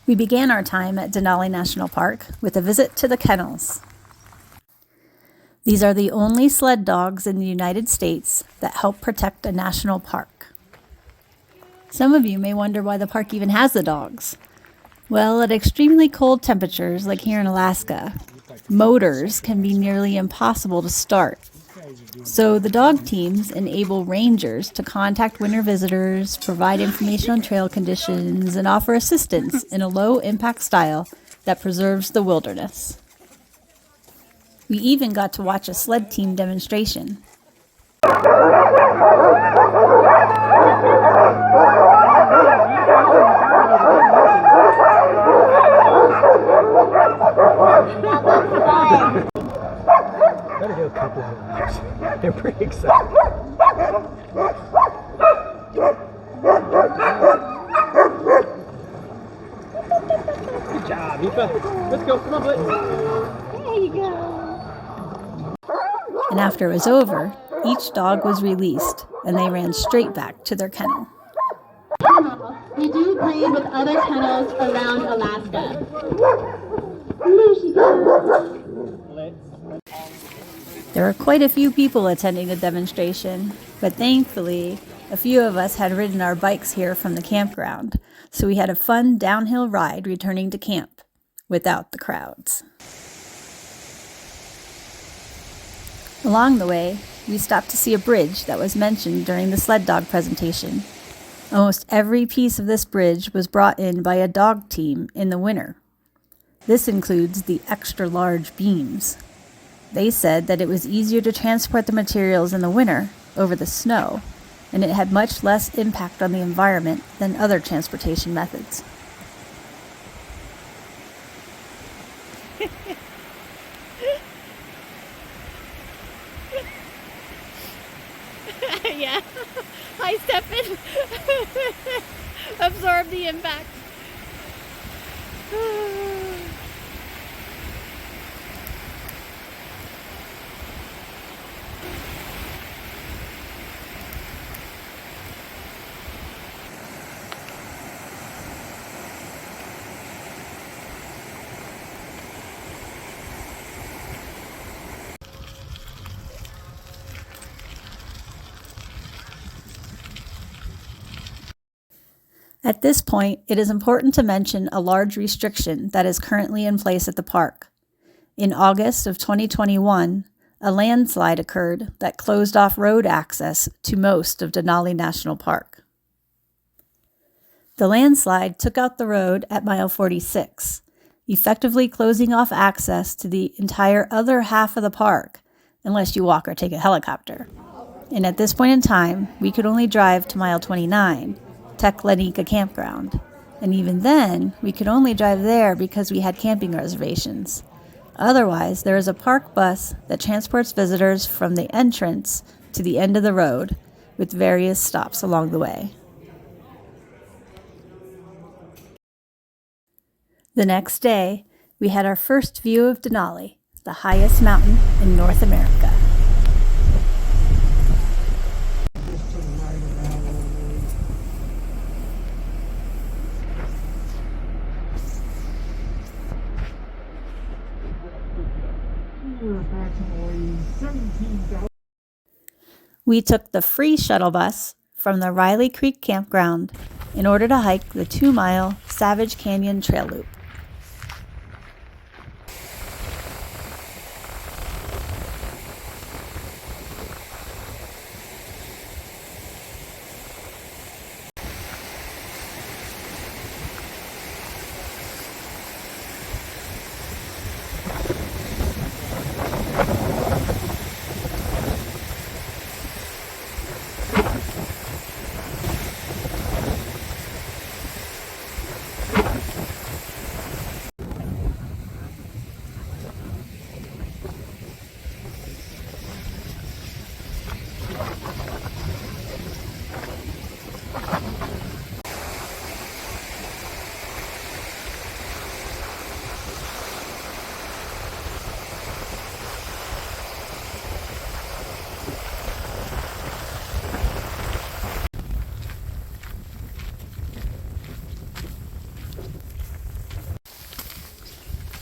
We began our time at Denali National Park with a visit to the kennels. These are the only sled dogs in the United States that help protect a national park. Some of you may wonder why the park even has the dogs. Well, at extremely cold temperatures like here in Alaska, motors can be nearly impossible to start. So the dog teams enable rangers to contact winter visitors, provide information on trail conditions, and offer assistance in a low-impact style that preserves the wilderness. We even got to watch a sled team demonstration. Gotta do a couple of them. They're pretty excited. Good job, Aoife. Let's go. Come on, Blitz. There you go. And after it was over, each dog was released, and they ran straight back to their kennel. We do breed with other kennels around Alaska. There she goes. There were quite a few people attending the demonstration, but thankfully, a few of us had ridden our bikes here from the campground, so we had a fun downhill ride returning to camp without the crowds. Along the way, we stopped to see a bridge that was mentioned during the sled dog presentation. Almost every piece of this bridge was brought in by a dog team in the winter. This includes the extra large beams. They said that it was easier to transport the materials in the winter over the snow, and it had much less impact on the environment than other transportation methods. Yeah. Hi, Stefan. Absorb the impact. At this point, it is important to mention a large restriction that is currently in place at the park. In August of 2021, a landslide occurred that closed off road access to most of Denali National Park. The landslide took out the road at mile 46, effectively closing off access to the entire other half of the park, unless you walk or take a helicopter. And at this point in time, we could only drive to mile 29, Teclanica Campground, and even then, we could only drive there because we had camping reservations. Otherwise, there is a park bus that transports visitors from the entrance to the end of the road, with various stops along the way. The next day, we had our first view of Denali, the highest mountain in North America. We took the free shuttle bus from the Riley Creek Campground in order to hike the 2-mile Savage Canyon Trail Loop.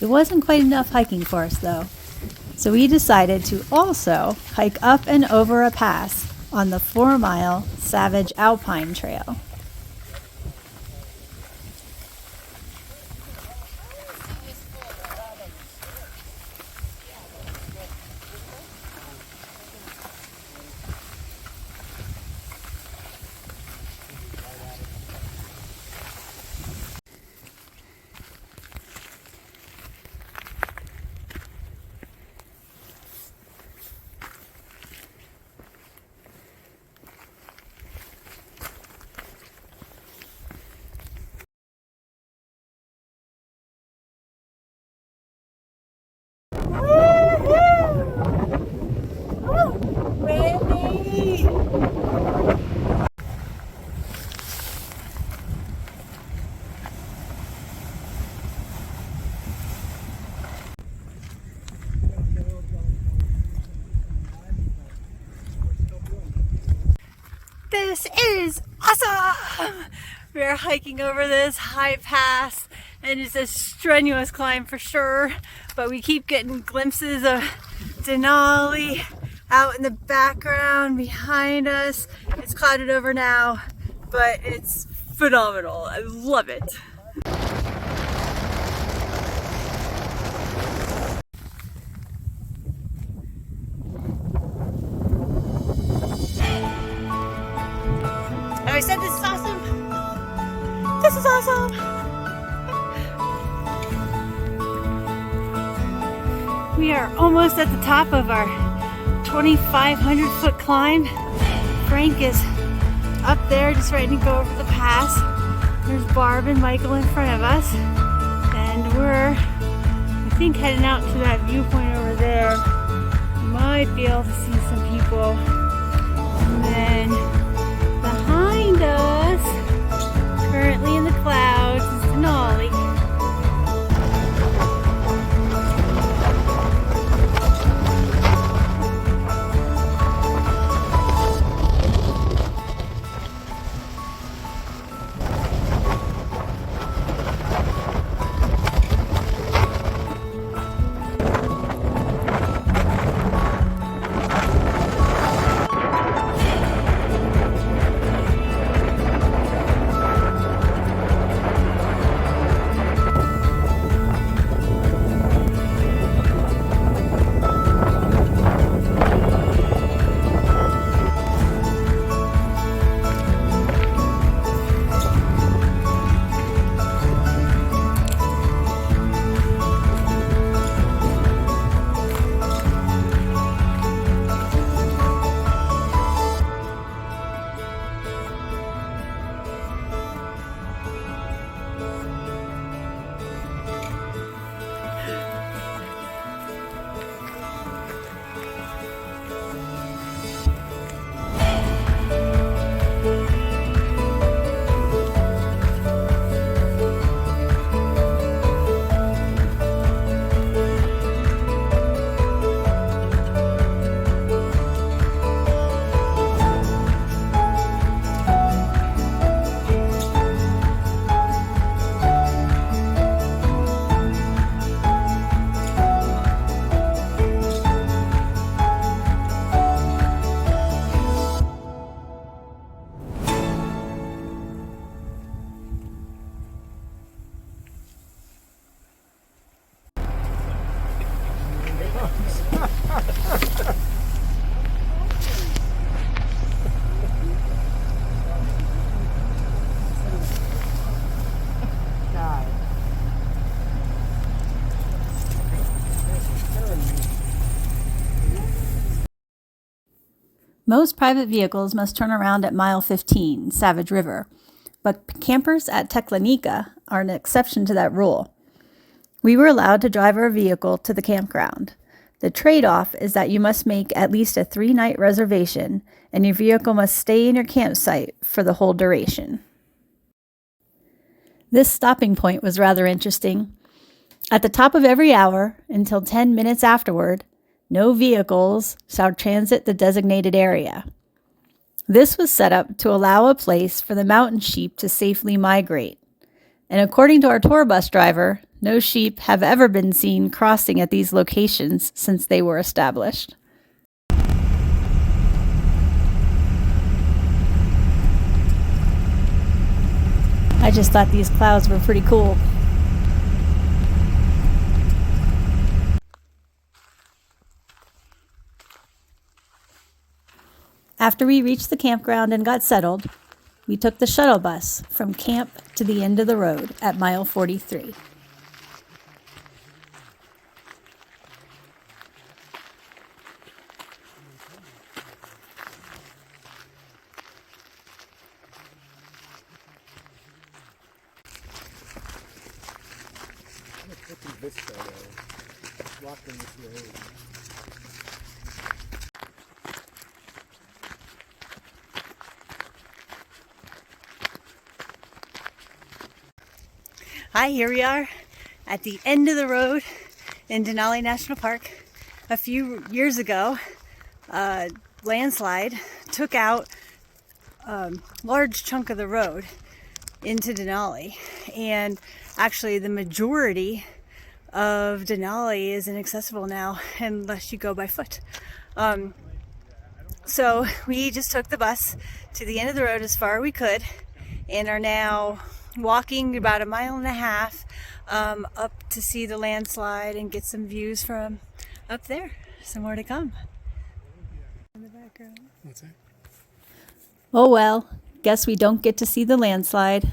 It wasn't quite enough hiking for us though, so we decided to also hike up and over a pass on the 4-mile Savage Alpine Trail. This is awesome! We are hiking over this high pass and it's a strenuous climb for sure, but we keep getting glimpses of Denali out in the background behind us. It's clouded over now, but it's phenomenal. I love it. I said this is awesome. This is awesome. We are almost at the top of our 2,500 foot climb. Frank is up there just ready to go over the pass. There's Barb and Michael in front of us. And we're, I think, heading out to that viewpoint over there. You might be able to see some people. And then behind us, currently in the clouds, is Denali. Most private vehicles must turn around at mile 15, Savage River, but campers at Teclanica are an exception to that rule. We were allowed to drive our vehicle to the campground. The trade-off is that you must make at least a 3-night reservation, and your vehicle must stay in your campsite for the whole duration. This stopping point was rather interesting. At the top of every hour, until 10 minutes afterward, no vehicles shall transit the designated area. This was set up to allow a place for the mountain sheep to safely migrate. And according to our tour bus driver, no sheep have ever been seen crossing at these locations since they were established. I just thought these clouds were pretty cool. After we reached the campground and got settled, we took the shuttle bus from camp to the end of the road at mile 43. Hi, here we are at the end of the road in Denali National Park. A few years ago, a landslide took out a large chunk of the road into Denali, and actually the majority of Denali is inaccessible now unless you go by foot. So we just took the bus to the end of the road as far as we could and are now walking about 1.5 miles up to see the landslide and get some views from up there. Some more to come. In the background. What's that? Oh well, guess we don't get to see the landslide.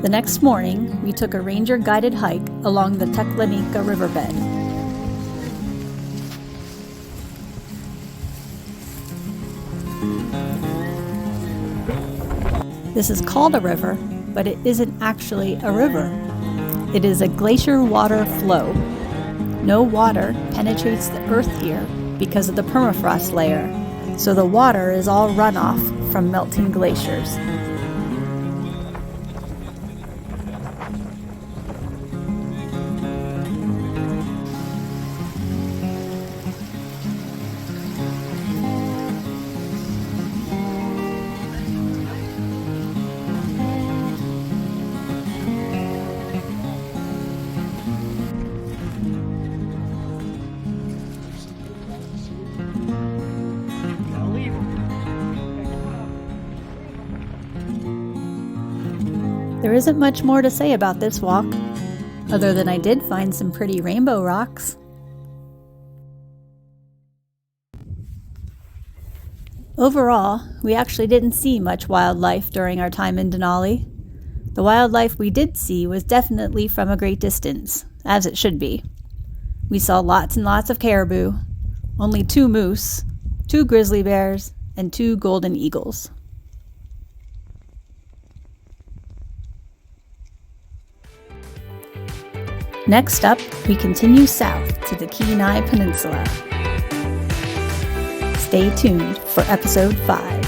The next morning, we took a ranger-guided hike along the Teclanica riverbed. This is called a river, but it isn't actually a river. It is a glacier water flow. No water penetrates the earth here because of the permafrost layer, so the water is all runoff from melting glaciers. There isn't much more to say about this walk, other than I did find some pretty rainbow rocks. Overall, we actually didn't see much wildlife during our time in Denali. The wildlife we did see was definitely from a great distance, as it should be. We saw lots and lots of caribou, only 2 moose, 2 grizzly bears, and 2 golden eagles. Next up, we continue south to the Kenai Peninsula. Stay tuned for episode 5.